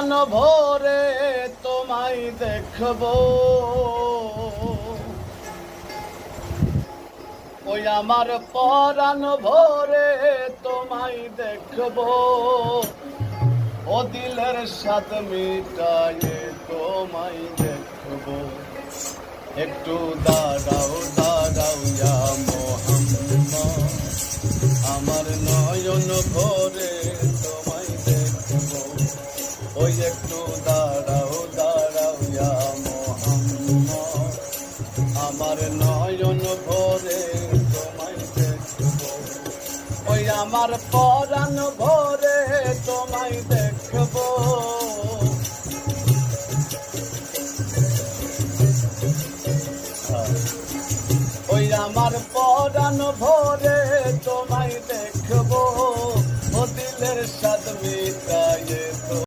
ভোরে তোমায় দেখবো, ওই আমার পরাণ ভোরে তোমায় দেখবো, ও দিলের স্বাদ মিটায়ে তোমায় দেখবো। একটু দাঁড়াও দাঁড়াও ইয়া মোহাম্মদ, আমার নয়ন ভোরে তোমায় দেখবো। ওই একটু দাঁড়াও দাঁড়াও ইয়া মোহাম্মদ, আমার নয়ন ভোরে তোমায় দেখবো। ওই আমার পরাণ ভোরে